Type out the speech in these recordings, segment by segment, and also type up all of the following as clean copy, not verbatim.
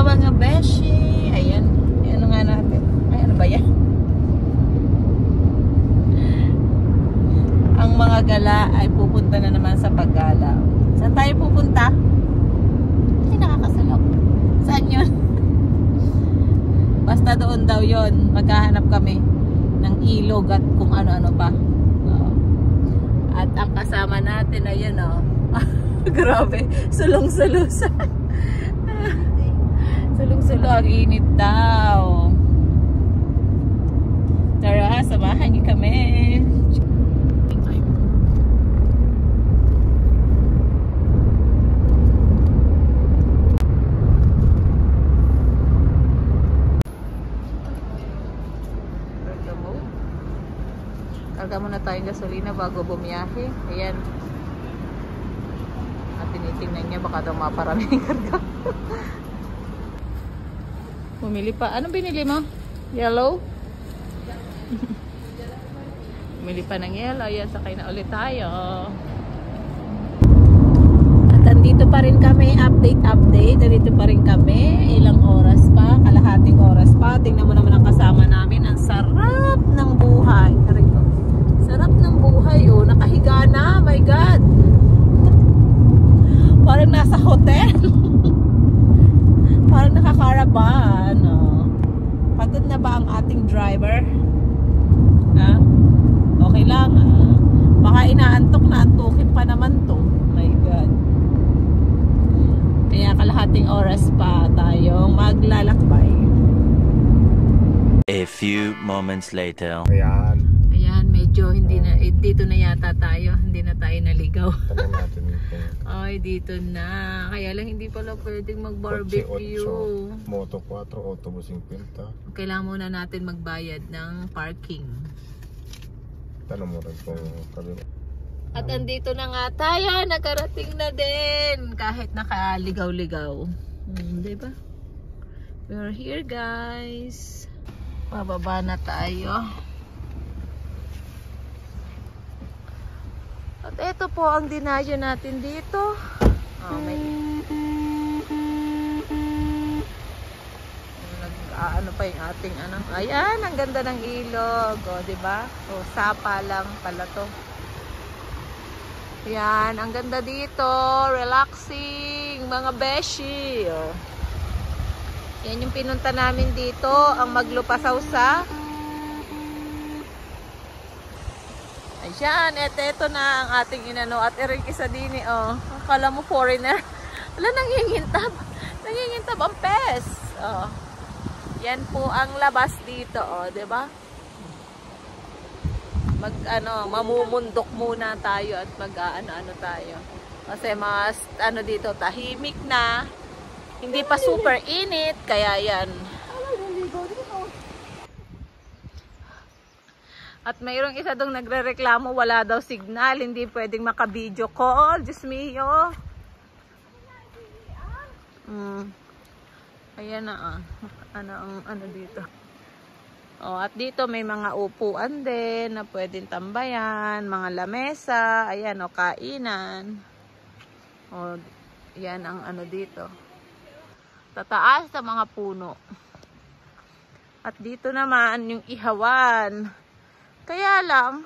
mga beshi. Ayan. Ano nga natin? Ay, ano ba yan? Ang mga gala ay pupunta na naman sa paggala. Saan tayo pupunta? Hindi nakakasalok. Saan yun? Basta doon daw yon. Maghahanap kami ng ilog at kung ano-ano pa. At ang kasama natin ay yun, oh. Grabe, sulong-sulo sa sulong-sulo, ang init daw. Tara, samahan niyo kami. Karga muna tayong gasolina bago bumiyahe. Ayan. At tinitingnan niya baka daw maparami ng karga. Bumili pa. Anong binili mo? Yellow? Bumili pa ng yellow. Ayan, sakay na ulit tayo. At andito pa rin kami. Update. Andito pa rin kami. Ilang oras pa. Kalahating oras pa. Tingnan mo naman ang kasama namin. Ang sarap ng buhay. Sarap ng buhay, oh. Nakahiga na, my God. Parang nasa hotel. Parang nakakaraban, oh. Pagod na ba ang ating driver? Ha? Okay lang, ah. Baka inaantok na, antukin pa naman to. My God. Kaya kalahating oras pa tayong maglalakbay. A few moments later. Ayan. Medyo hindi na, dito na yata tayo, hindi na tayo naligaw. Tanong natin dito. Ay, dito na. Kaya lang hindi pala pwedeng mag-barbecue. Moto 4, autobus 50. Kailangan muna natin magbayad ng parking. Tanong mo rin kung kami. At andito na nga tayo, nakarating na din. Kahit nakaligaw-ligaw. Diba? We're here, guys. Pababa na tayo. At ito po ang dinayo natin dito. May ano pa yung ating ano. Ayan, ang ganda ng ilog, oh, 'di ba? So sapa lang pala 'to. Ayan, ang ganda dito, relaxing, mga beshi. Oh. Yan yung pinunta namin dito, ang Maglupasawsa. Ayan, ito na ang ating inano at erong isa din eh, oh. Akala mo foreigner. Wala, nangingintab. Nangingintab ang pes. Oh. Yan po ang labas dito, oh, 'di ba? Mamumundok muna tayo at mag-ano tayo. Kasi mas dito tahimik na. Hindi pa super init, kaya yan. At mayroong isa dong nagrereklamo, wala daw signal, hindi pwedeng maka-video call. Diyos mio. Ayan na, ano dito. Oh, at dito may mga upuan din na pwedeng tambayan, mga lamesa, ayan, kainan. Oh, yan ang dito. Tataas sa mga puno. At dito naman yung ihawan. Kaya lang,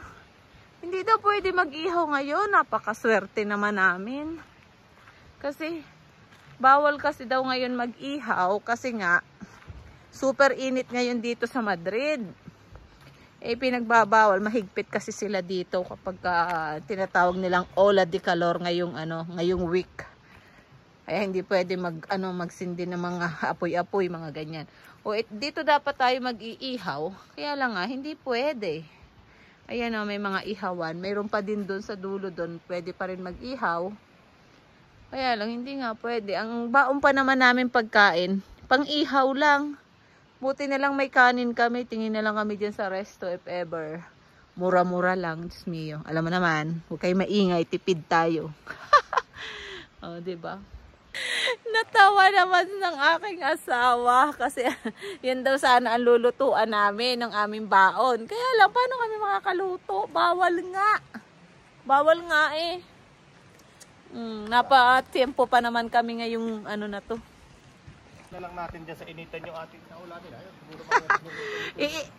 hindi daw pwede mag-ihaw ngayon. Napakaswerte naman namin. Kasi, bawal kasi daw ngayon mag-ihaw kasi nga, super init ngayon dito sa Madrid. Pinagbabawal, mahigpit kasi sila dito kapag tinatawag nilang Ola de Calor ngayong week. Kaya hindi pwede magsindi ng mga apoy-apoy, mga ganyan. Dito dapat tayo mag-iihaw. Kaya lang hindi pwede. Ayan may mga ihawan. Mayroon pa din doon sa dulo doon. Pwede pa rin mag-ihaw. Kaya lang, hindi nga pwede. Ang baon pa naman namin pagkain, pang-ihaw lang. Buti na lang may kanin kami. Tingin na lang kami dyan sa resto if ever. Mura-mura lang. Diyos mio. Alam mo naman, huwag kayo maingay. Tipid tayo. O, diba? Natawa naman ng aking asawa kasi yan daw sana ang lulutuan namin ng aming baon. Kaya lang, paano kami makakaluto? Bawal nga. Bawal nga eh. Napa-tiempo pa naman kami ngayong na to. na lang natin dyan sa initan yung ating naulanin. Ayun, siguro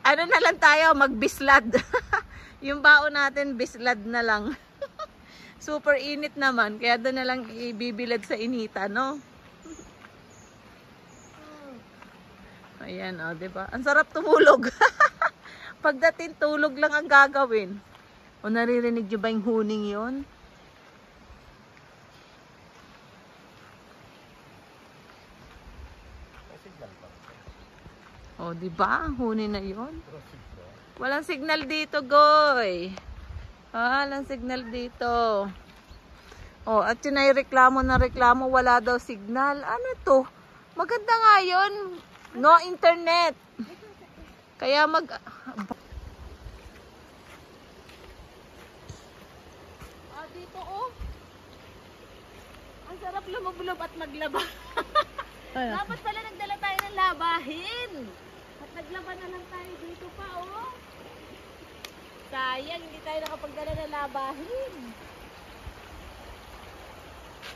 Ano na lang tayo, magbislad. Yung baon natin, bislad na lang. Super init naman, kaya doon na lang ibibilad sa inita, no? Ayan, o, diba? Ang sarap tumulog. Pagdating, tulog lang ang gagawin. O, naririnig nyo ba yung huning yun? O, diba? Ang huni na yun. Walang signal dito, Goy. Walang signal dito. O, at yun ay reklamo na reklamo, wala daw signal. Ano to? Maganda nga yun. No internet. Kaya dito oh. Ang sarap lumublob at maglaba. Dapat pala nagdala tayo ng labahin. At naglaba na lang tayo dito pa oh. Sayang, hindi tayo nakapagdala ng labahin.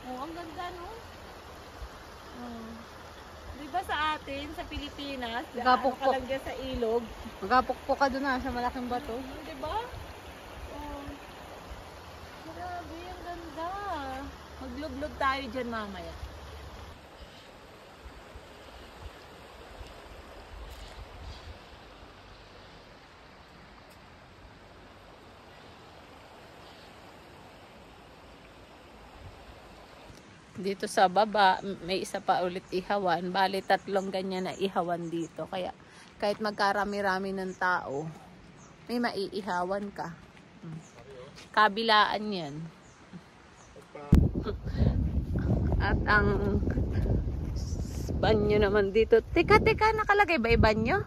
Oh, ang ganda no? Oh. Diba sa atin, sa Pilipinas, magapukpok ka lang dyan sa ilog. Magapukpok ka doon sa malaking bato. Diba? Oh. Grabe, ang ganda. Maglublog tayo dyan mamaya. Dito sa baba, may isa pa ulit ihawan. Bali, 3 ganyan na ihawan dito. Kaya, kahit magkarami-rami ng tao, may maiihawan ka. Kabilaan yan. At ang banyo naman dito. Teka, nakalagay ba yung banyo?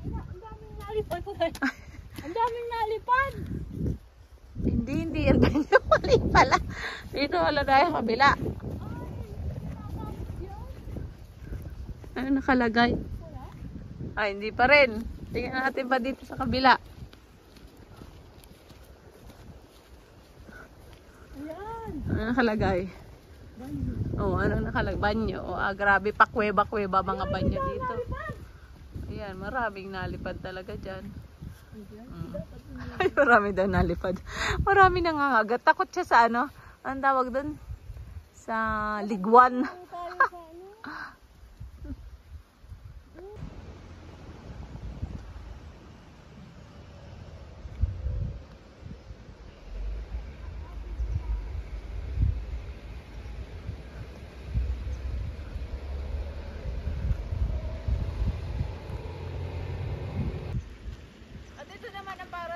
Ang daming nalipad. Ang daming nalipad. Hindi yung banyo. Mali pala. Dito wala tayo kabila. Ano nakalagay? Ay, hindi pa rin. Tingnan natin pa dito sa kabila. Ayan. Ano nakalagay? Banyo. Oh, ano nakalagay? Banyo. Oh, grabe. Pakweba-kweba mga banyo dito. Ayan, maraming nalipad talaga dyan. Ay, marami daw nalipad. Marami nangangagat. Takot siya sa ano? Ang tawag doon? Sa ligwan.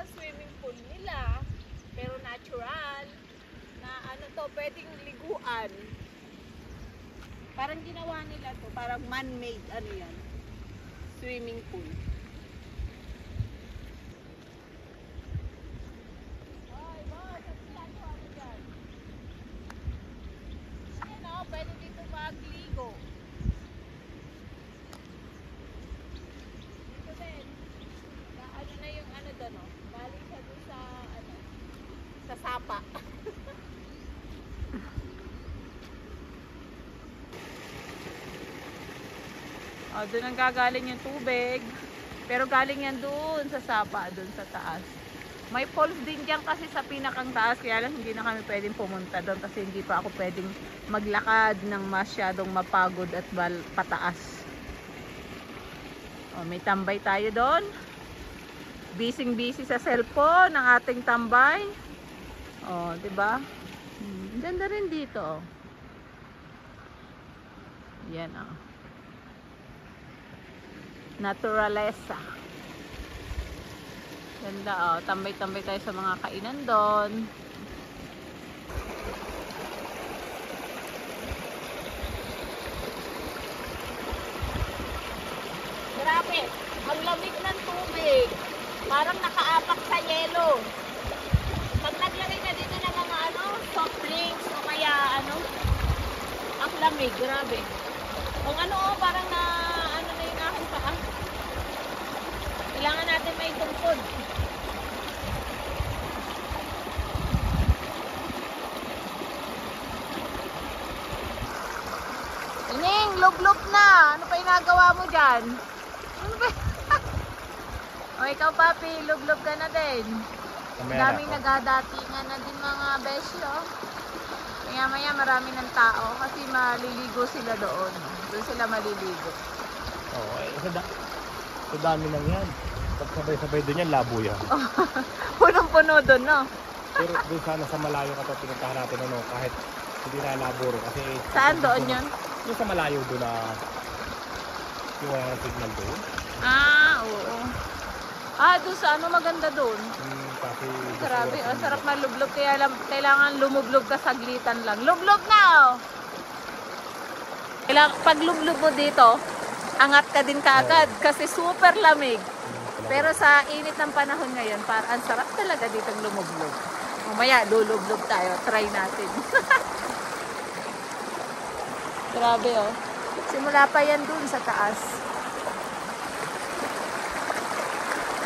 Swimming pool nila, pero natural na ano to, pwedeng liguan. Parang ginawa nila to, parang man-made ano yan, swimming pool. Ay, boss, ano dyan? Ayan o, pwede dito magligo. Dito din, ano na yung ano doon o. Galing siya doon sa, ano, sa sapa. O, doon ang gagaling yung tubig. Pero galing yan doon sa sapa, doon sa taas. May falls din dyan kasi sa pinakang taas. Kaya lang hindi na kami pwedeng pumunta doon kasi hindi pa ako pwedeng maglakad ng masyadong mapagod at pataas. O, may tambay tayo doon. Busy sa cellphone ng ating tambay. Oh, 'di ba? Ganda rin dito, oh. Yan, oh. Naturalesa. Ganda, oh. Tambay-tambay tayo sa mga kainan doon. Grabe, ang lamig ng tubig. Parang nakaapak sa yelo. Pag naglagay na dito ng mga ano, soft drinks o kaya ano, ang lamig, grabe. Kung ano oh, parang na ano na yung aking paa. Kailangan natin may tungkod. Ining, Naglublog na. Ano pa inagawa mo dyan? Ano ba? O ikaw, papi, lublog ka na din. Daming nagadatingan na din mga besyo. Maya maya marami ng tao kasi maliligo sila doon. Doon sila maliligo. Oo, sa dami nang yan. Pag sabay-sabay din yan, labo yan. Punong-puno doon, no? Pero doon sana sa malayo ka ito, pinuntahan natin ano, kahit hindi na labo rin. Kasi, Saan doon yun? Yung sa malayo doon na yung wala ng signal doon. Ah, oo. Ah, doon sa ano maganda doon? Kasi Grabe, ang sarap malublog. Kaya kailangan lumublog ka saglitan lang. Lublog na, oh! Pag lublog mo dito, angat ka din kaagad kasi super lamig. Pero sa init ng panahon ngayon, parang ang sarap talaga ditong lumublog. Mamaya, lulublog tayo. Try natin. Grabe, oh. Simula pa yan dun sa taas.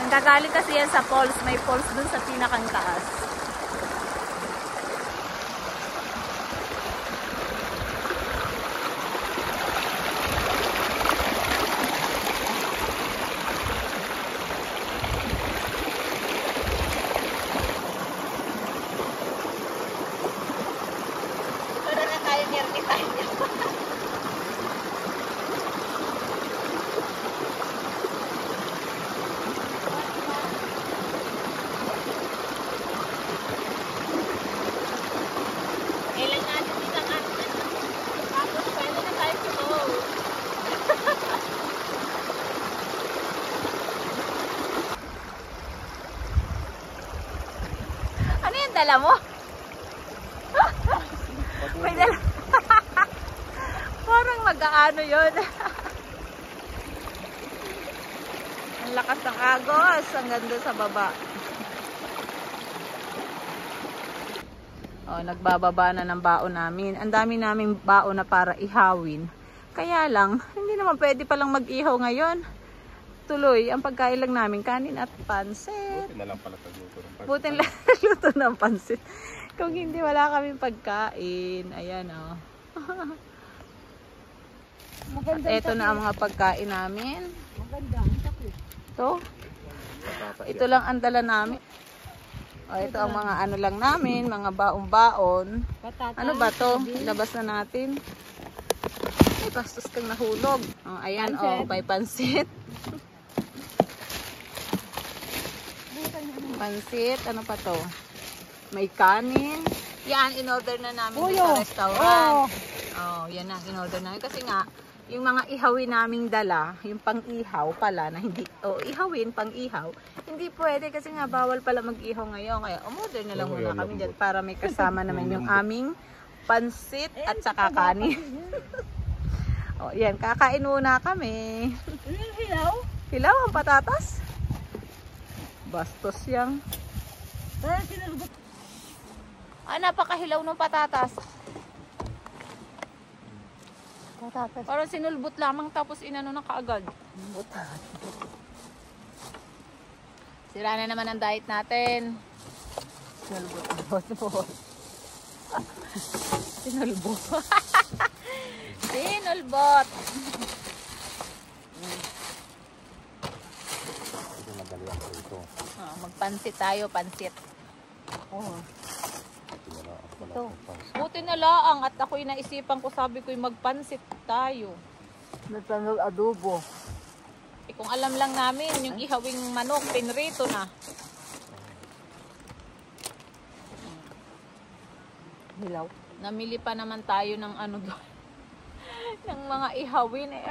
Nanggagaling kasi yan sa falls. May falls dun sa pinakang taas. Para na tayo nirni tayo. Kailan natin isang atin. Tapos pwede na tayo siguro. Ano yung dala mo? May dala. Parang mag-aano yun. Ang lakas ng agos. Ang ganda sa baba. Oh, nagbababa na ng baon namin. Ang dami naming baon na para ihawin. Kaya lang, hindi naman pwede palang mag-ihaw ngayon. Tuloy, ang pagkain lang namin, kanin at pansit. Buti na lang pala pagluto ng pansit. Buti lang luto ng pansit. Kung hindi, wala kaming pagkain. Ayan, oh. At eto na ang mga pagkain namin. Maganda. Ito. Ito lang ang dala namin. O, ito ang mga ano lang namin, mga baon-baon. Ano ba to? Ilabas na natin. Ay, bastos kang nahulog. O, ayan, o, may pansit. Pansit, ano pa to? May kanin. Yan, in-order na namin sa restaurant. Oh, yan ang in-order namin. Kasi nga, yung mga ihawin naming dala, yung pang-ihaw pala, na hindi, ihawin, pang-ihaw, hindi pwede kasi nga bawal pala mag-ihaw ngayon. Kaya umorder na lang muna kami dyan para may kasama naman yung aming pansit at saka kanin. O, yan, kakain muna kami. Hilaw? Hilaw ang patatas? Bastos yang. Ah, napakahilaw ng patatas. Parang sinulbot lamang tapos inano na kaagad. Sira na naman ang diet natin. Sinulbot. Sinulbot. Sinulbot. Magpansit tayo, pansit. Oh. Ito. Buti na laang at ako'y naisipan ko, sabi ko'y magpansit tayo. Nagtanong adobo. Eh, kung alam lang namin, yung ihawing manok, pinrito na. Hilaw. Namili pa naman tayo ng ano doon. ng mga ihawin eh.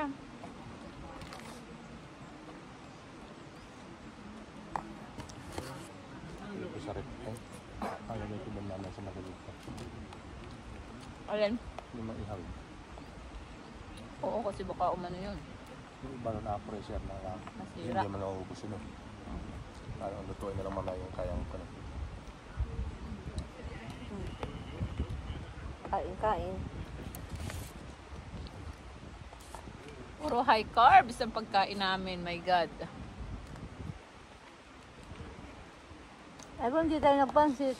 Ito sa rep. Ayaw na ito ba naman sa magalit ka? Alin? Yung mga ihawin. Oo, kasi baka umano yun. Yung iba na na-pressure na lang. Hindi Masira. naman nauubos yun. Ayaw, lutuin na lang mamaya yung kayang ko na. Kain. Puro high carbs ang pagkain namin, my God. Ay, kung hindi tayo nagpansit.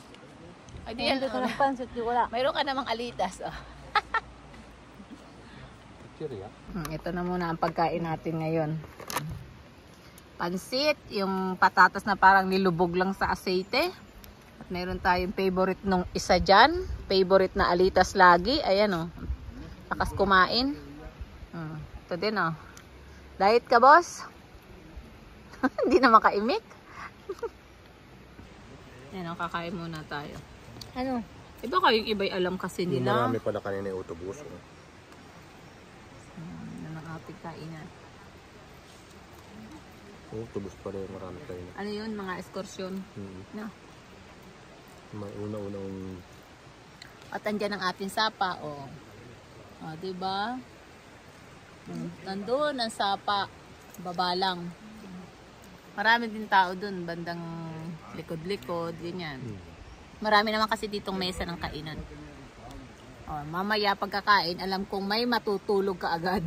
Ay, Hindi tayo nagpansit, di wala. mayroon ka namang alitas, oh. Chiria. Ito na muna ang pagkain natin ngayon. Pansit, yung patatas na parang nilubog lang sa aseite. At meron tayong favorite nung isa dyan. Favorite na alitas lagi. Ayan o. Lakas kumain. Ito din o. Diet ka, boss? Hindi na makaimik. Ayan o, kakain muna tayo. Ano? Iba kayong iba'y alam kasi nila. Marami pala kanina yung autobus. Yan ang ating kainan. Autobus pala yung marami kayo. Ano yun? Mga ekskursyon. No? May una-unang... At andyan ang ating sapa. O, diba? Nandun ang sapa. Baba lang. Marami din tao dun. Bandang likod-likod. Ganyan. Marami naman kasi ditong mesa ng kainan. Mamaya pagkakain, alam kong may matutulog ka agad.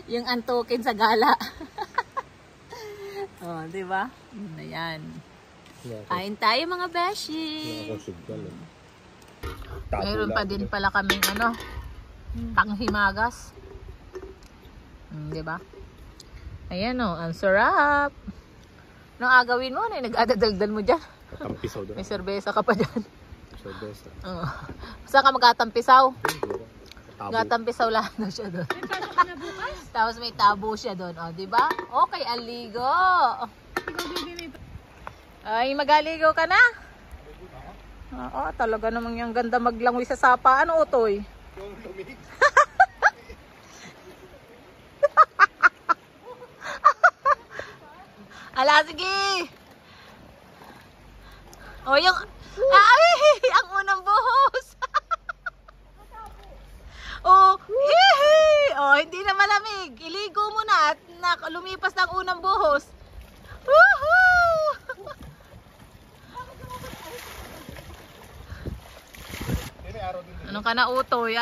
Yung antukin sa gala. Diba? Ayan. Kain tayo mga beshi. Mayroon pa din pala kaming panghimagas. Diba? Ayan o, ang sarap. Anong agawin mo? Nag-adadaldal mo dyan? Tampisaw doon. May serbesa ka pa dyan. Serbesa. Saan ka magkatampisaw? Magkatampisaw lang daw siya doon. Tapos may tabo siya doon. Diba? Okay, aligo. Ay, magaligo ka na? Oo, talaga namang yung ganda maglangoy sa sapa. Ano, Utoy? Yung lumig. Ala, sige! O, yung... Ay! Ang unang buhos! Hindi na malamig. Iligo mo na at lumipas ng unang buhos. Woohoo! Ano ka na, Utoy?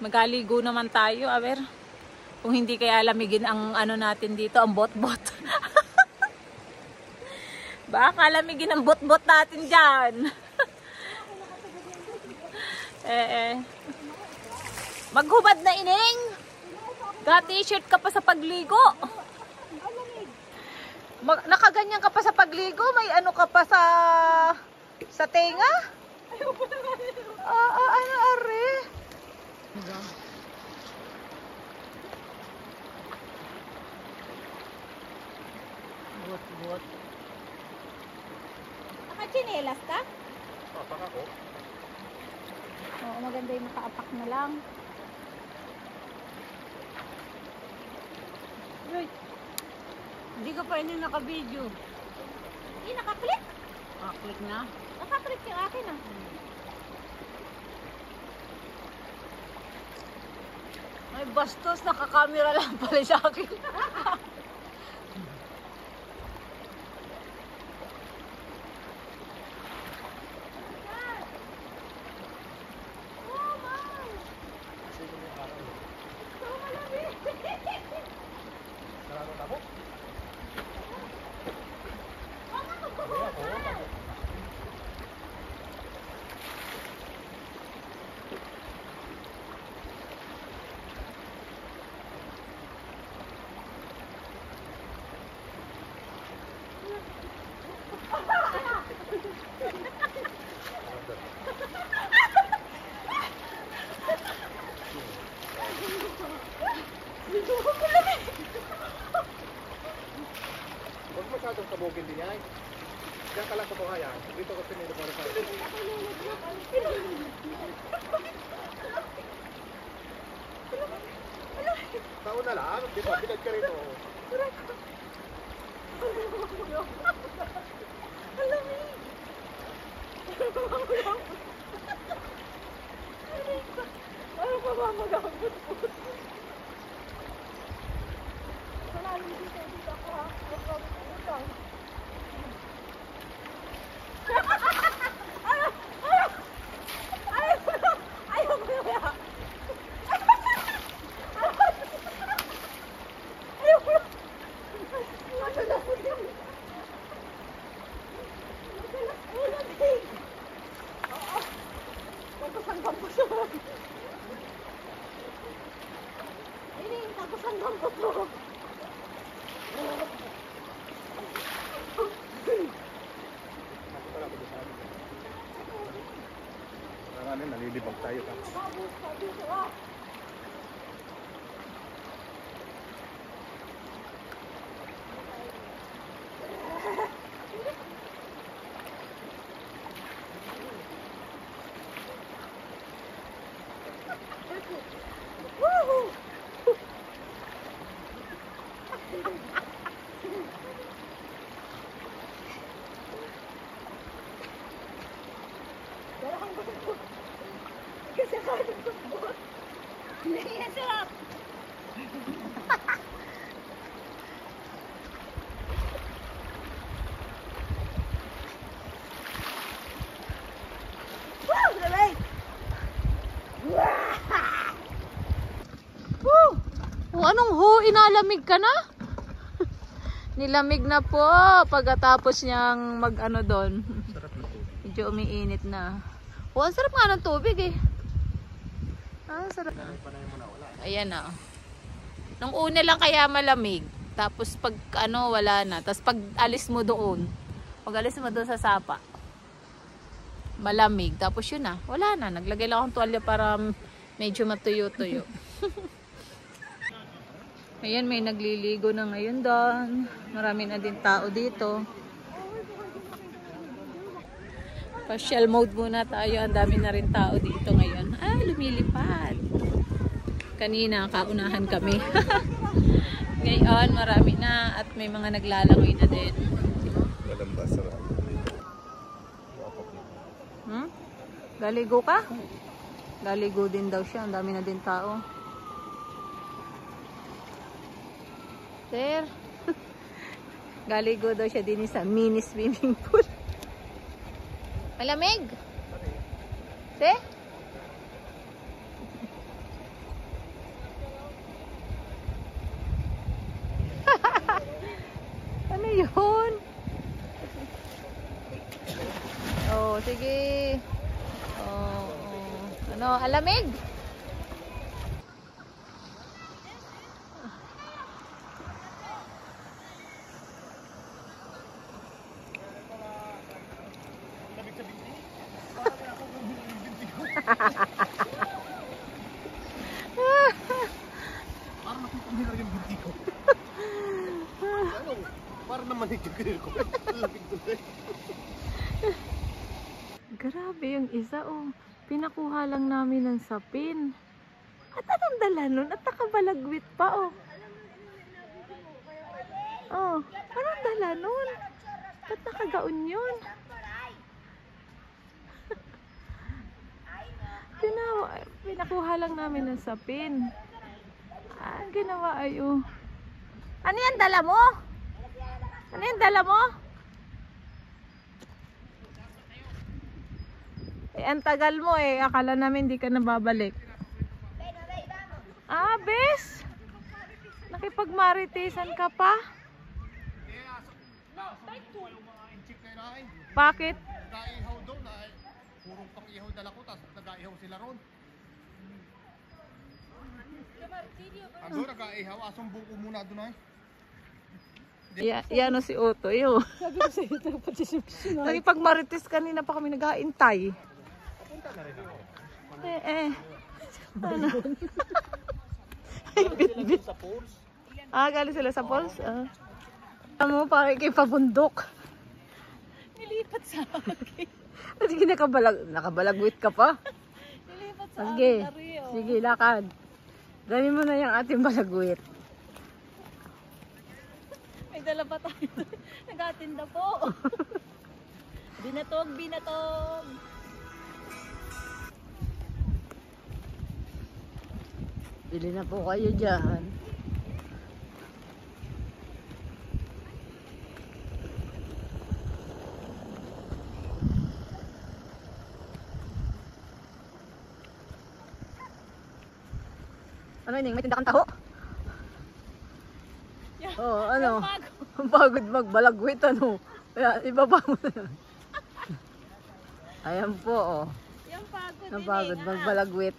Magaligo naman tayo, aber. Kung hindi kaya lamigin ang natin dito, ang bot-bot. Baka lamigin ang bot-bot natin dyan. Maghubad na, ining. Ga-t-shirt ka pa sa pagligo. Nakaganyan ka pa sa pagligo. May ano ka pa sa tenga. Ano are? Bot-bot. Naka-chinelas ka? Papak ako. Oo, maganda yung nakaapak na lang. Uy, hindi ka pa rin naka-video. Hindi, naka-click. Click na. Naka-click yung akin Ay, bastos, naka-camera lang pala sa akin. Huwag masyadong kabugin din yan. Diyan ka lang sa buhayan. Dito kasi may lugar sa akin. Taon na lang. Di ba? Binag ka rin o. Ano pa ba mag-abot? Malalim dito ako ha. Magpasang Parang ano, nalilibang tayo ka. O anong ho? Inalamig ka na? Nilamig na po pagkatapos niyang mag-ano doon. Sarap na tubig. Medyo umiinit na. O, ang sarap nga ng tubig eh. Ah, sarap. Ayan na. Nung una lang kaya malamig. Tapos pag ano, wala na. Tapos pag alis mo doon. Pag alis mo doon sa sapa. Malamig. Tapos yun na. Wala na. Naglagay lang akong tuwalya para medyo matuyo-tuyo. Ayan, may nagliligo na ngayon doon. Marami na din tao dito. Partial mode muna tayo. Ang dami na rin tao dito ngayon. Ah, lumilipad. Kanina, kaunahan kami. Ngayon, marami na. At may mga naglalangoy na din. Malambas, sarap. Hmm? Galigo ka? Galigo din daw siya. Ang dami na din tao. Sir, galigo daw siya din sa mini swimming pool. Malamig? Sir? Ano yun? Oh, sige. Oh, oh. Ano, alamig? Parang nakukumilar yung binti ko. Ano? Parang naman nagkakir ko. Lapit doon eh. Grabe yung isa, oh. Pinakuha lang namin ng sapin. At anong dala nun? At nakabalagwit pa, oh. Oh, anong dala nun? Ba't nakagaon yun? Pinakuha lang namin ng sapin. Ah, ginawa ay, oh. Ano yan dala mo? Ano yan dala mo? Eh, ang tagal mo eh. Akala namin di ka nababalik. Ah, bes! Nakipagmaritisan ka pa? Bakit? Nag-aihaw doon na purong pang-ihaw dala ko, tapos nag-aihaw sila ron. Ando, nag-aihaw, asong buko muna doon ay. Yan o si Otto, yun. Sabi ko sa'yo, nagpatisipsin na. Nakipagmaritis kanina pa kami nag-aintay. Papunta na rin ako. Ano? Ay, bit-bit. Sa pools. Ah, galing sila sa falls? Ah. Ano mo, parang kay pabundok. Nilipat sa akin. Sige, nakabalagwit ka pa. Nilipat sa Sige, akin, Dario. sige, lakad. Dali mo na yung ating balagwit. May dala pa tayo. Nag-atinda po. Binatog, binatog. Bili na po kayo dyan. Ano yun? May tinda kang taho? Yeah. Oo, ano? Pagod. Pagod magbalagwit, ano? Kaya ibaba mo na yan. Ayan po, oh. Yung pagod din Napagod magbalagwit.